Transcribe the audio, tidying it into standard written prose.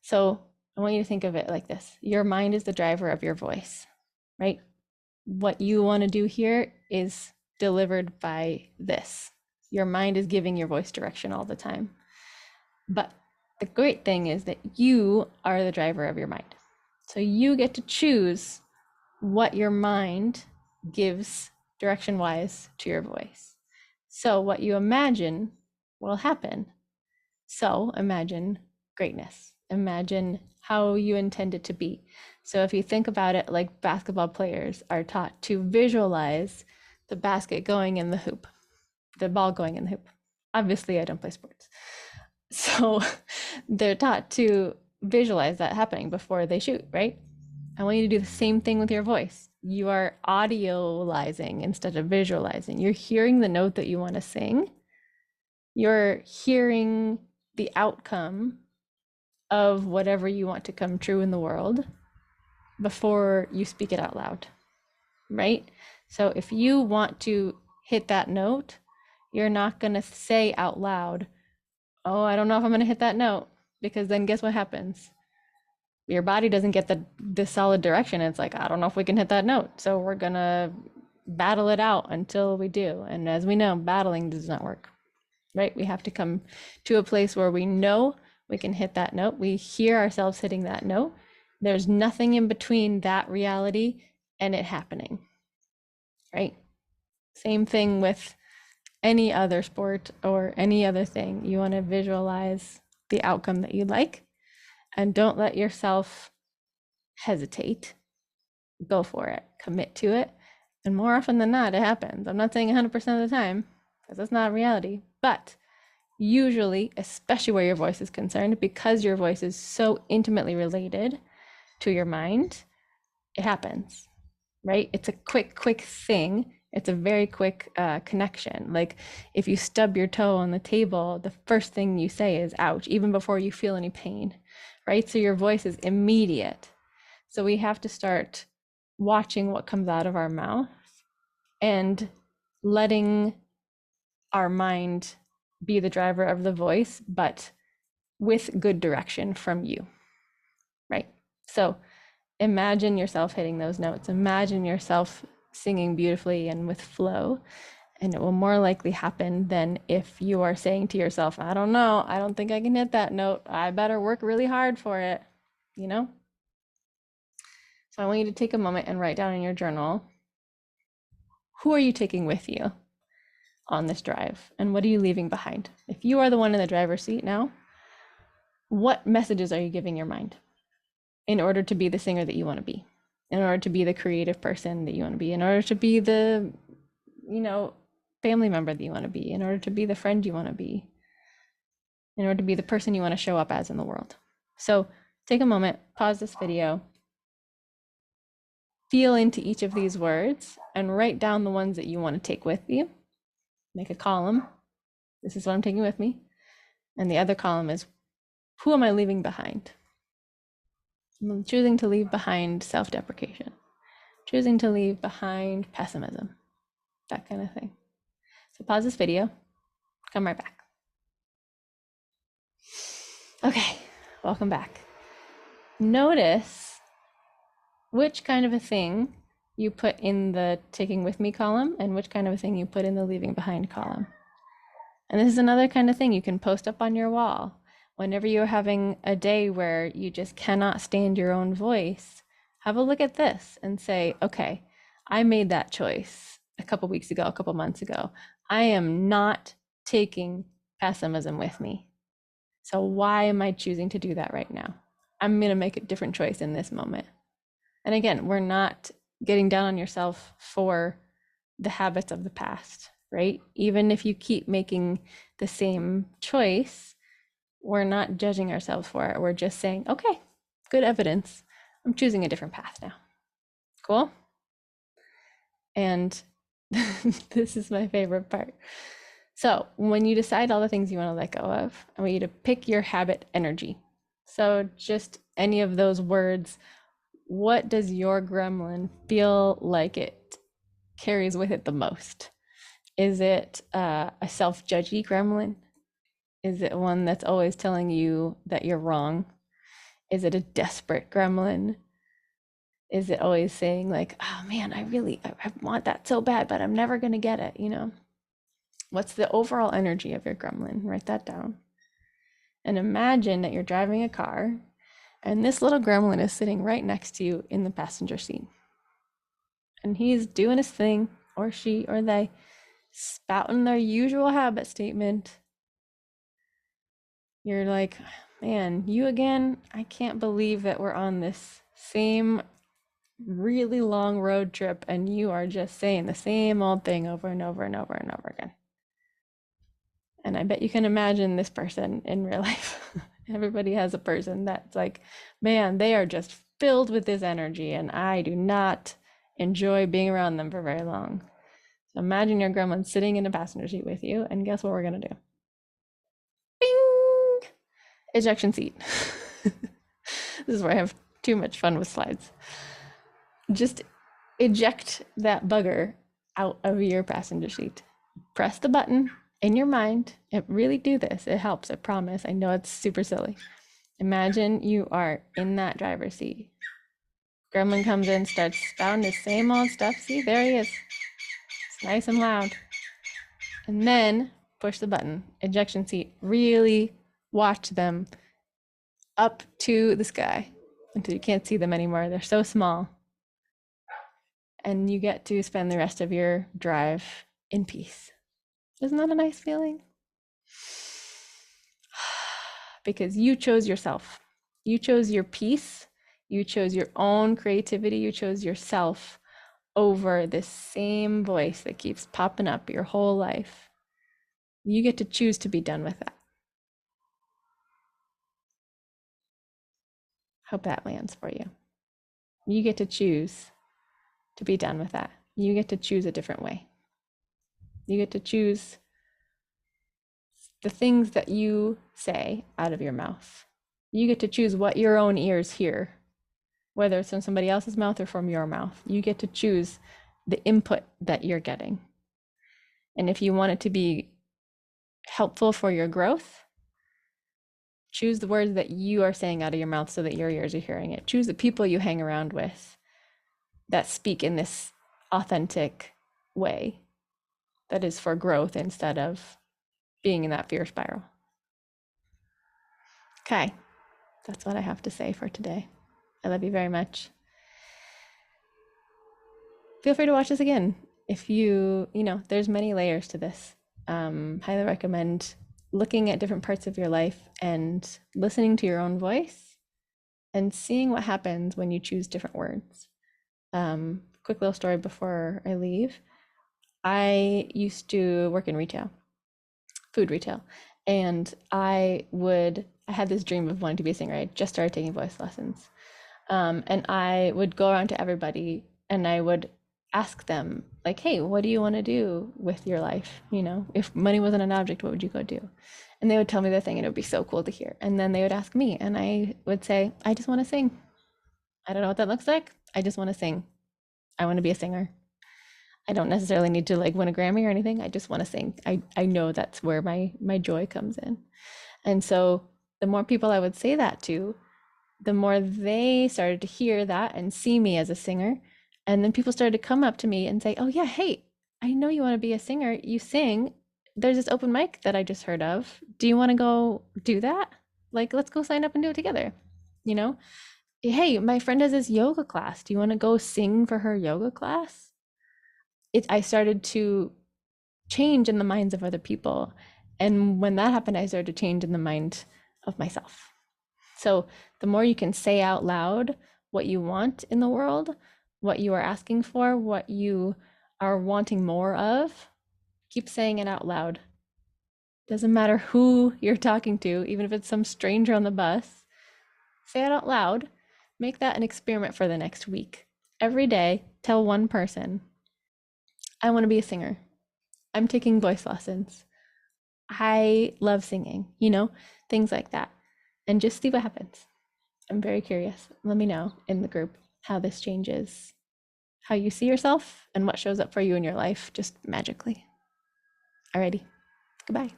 So I want you to think of it like this. Your mind is the driver of your voice, right? What you want to do here is delivered by this. Your mind is giving your voice direction all the time. But the great thing is that you are the driver of your mind. So you get to choose what your mind gives direction wise to your voice. So what you imagine will happen. So imagine greatness. Imagine how you intend it to be. So if you think about it like basketball players are taught to visualize the basket going in the hoop, the ball going in the hoop. Obviously, I don't play sports. So they're taught to visualize that happening before they shoot, right? I want you to do the same thing with your voice. You are audializing instead of visualizing. You're hearing the note that you want to sing. You're hearing the outcome of whatever you want to come true in the world before you speak it out loud, right? So if you want to hit that note, you're not going to say out loud, oh, I don't know if I'm going to hit that note, because then guess what happens? Your body doesn't get the solid direction. It's like, I don't know if we can hit that note. So we're going to battle it out until we do. And as we know, battling does not work, right? We have to come to a place where we know we can hit that note. We hear ourselves hitting that note. There's nothing in between that reality and it happening, right? Same thing with any other sport or any other thing. You want to visualize the outcome that you like, and don't let yourself hesitate. Go for it, commit to it. And more often than not, it happens. I'm not saying 100% of the time, because that's not reality, but usually, especially where your voice is concerned, because your voice is so intimately related to your mind, it happens, right? It's a quick thing. It's a very quick connection. Like if you stub your toe on the table, the first thing you say is ouch, even before you feel any pain, right? So your voice is immediate. So we have to start watching what comes out of our mouth and letting our mind be the driver of the voice, but with good direction from you, right? So imagine yourself hitting those notes. Imagine yourself singing beautifully and with flow. And it will more likely happen than if you are saying to yourself, I don't know, I don't think I can hit that note. I better work really hard for it, you know? So I want you to take a moment and write down in your journal, who are you taking with you on this drive? And what are you leaving behind? If you are the one in the driver's seat now, what messages are you giving your mind in order to be the singer that you want to be, in order to be the creative person that you want to be, in order to be the, family member that you want to be, in order to be the friend you want to be, in order to be the person you want to show up as in the world? So take a moment, pause this video, feel into each of these words and write down the ones that you want to take with you. Make a column. This is what I'm taking with me. And the other column is, who am I leaving behind? I'm choosing to leave behind self-deprecation, choosing to leave behind pessimism, that kind of thing. So pause this video, come right back. Okay, welcome back. Notice which kind of a thing you put in the taking with me column and which kind of a thing you put in the leaving behind column. And this is another kind of thing you can post up on your wall. Whenever you're having a day where you just cannot stand your own voice, have a look at this and say, okay, I made that choice a couple weeks ago, a couple months ago. I am not taking pessimism with me. So why am I choosing to do that right now? I'm going to make a different choice in this moment. And again, we're not getting down on yourself for the habits of the past, right? Even if you keep making the same choice, we're not judging ourselves for it. We're just saying, okay, good evidence. I'm choosing a different path now. Cool? And this is my favorite part. So when you decide all the things you want to let go of, I want you to pick your habit energy. So just any of those words, what does your gremlin feel like it carries with it the most? Is it a self-judgy gremlin? Is it one that's always telling you that you're wrong? Is it a desperate gremlin? Is it always saying like, oh man, I want that so bad, but I'm never going to get it, you know? What's the overall energy of your gremlin? Write that down. And imagine that you're driving a car and this little gremlin is sitting right next to you in the passenger seat. And he's doing his thing, or she or they, spouting their usual habit statement. You're like, man, you again? I can't believe that we're on this same really long road trip and you are just saying the same old thing over and over and over and over again. And I bet you can imagine this person in real life. Everybody has a person that's like, man, they are just filled with this energy and I do not enjoy being around them for very long. So imagine your gremlin sitting in a passenger seat with you, and guess what we're gonna do? Bing! Ejection seat. This is where I have too much fun with slides. Just eject that bugger out of your passenger seat. Press the button in your mind. Really do this. It helps, I promise. I know it's super silly. Imagine you are in that driver's seat. Gremlin comes in, starts spouting the same old stuff. See, there he is. It's nice and loud. And then push the button, ejection seat. Really watch them up to the sky until you can't see them anymore. They're so small. And you get to spend the rest of your drive in peace. Isn't that a nice feeling? Because you chose yourself. You chose your peace. You chose your own creativity. You chose yourself over this same voice that keeps popping up your whole life. You get to choose to be done with that. Hope that lands for you. You get to choose to be done with that. You get to choose a different way. You get to choose the things that you say out of your mouth. You get to choose what your own ears hear, whether it's from somebody else's mouth or from your mouth. You get to choose the input that you're getting. And if you want it to be helpful for your growth, choose the words that you are saying out of your mouth so that your ears are hearing it. Choose the people you hang around with that speak in this authentic way that is for growth instead of being in that fear spiral. Okay, that's what I have to say for today. I love you very much. Feel free to watch this again. If there's many layers to this. Highly recommend looking at different parts of your life and listening to your own voice and seeing what happens when you choose different words. Quick little story before I leave. I used to work in retail, food retail, and I had this dream of wanting to be a singer. I just started taking voice lessons. And I would go around to everybody and I would ask them, like, hey, what do you want to do with your life? If money wasn't an object, what would you go do? And they would tell me their thing and it would be so cool to hear. And then they would ask me and I would say, I just want to sing. I don't know what that looks like. I just want to sing. I want to be a singer. I don't necessarily need to win a Grammy or anything. I just want to sing. I know that's where my joy comes in. And so the more people I would say that to, the more they started to hear that and see me as a singer. And then people started to come up to me and say, oh yeah, hey, I know you want to be a singer. You sing. There's this open mic that I just heard of. Do you want to go do that? Let's go sign up and do it together. Hey, my friend has this yoga class. Do you want to go sing for her yoga class? I started to change in the minds of other people. And when that happened, I started to change in the mind of myself. So the more you can say out loud what you want in the world, what you are asking for, what you are wanting more of, keep saying it out loud. Doesn't matter who you're talking to, even if it's some stranger on the bus, say it out loud. Make that an experiment for the next week. Every day, tell one person, I want to be a singer. I'm taking voice lessons. I love singing, things like that. And just see what happens. I'm very curious. Let me know in the group how this changes, how you see yourself and what shows up for you in your life just magically. Alrighty, goodbye.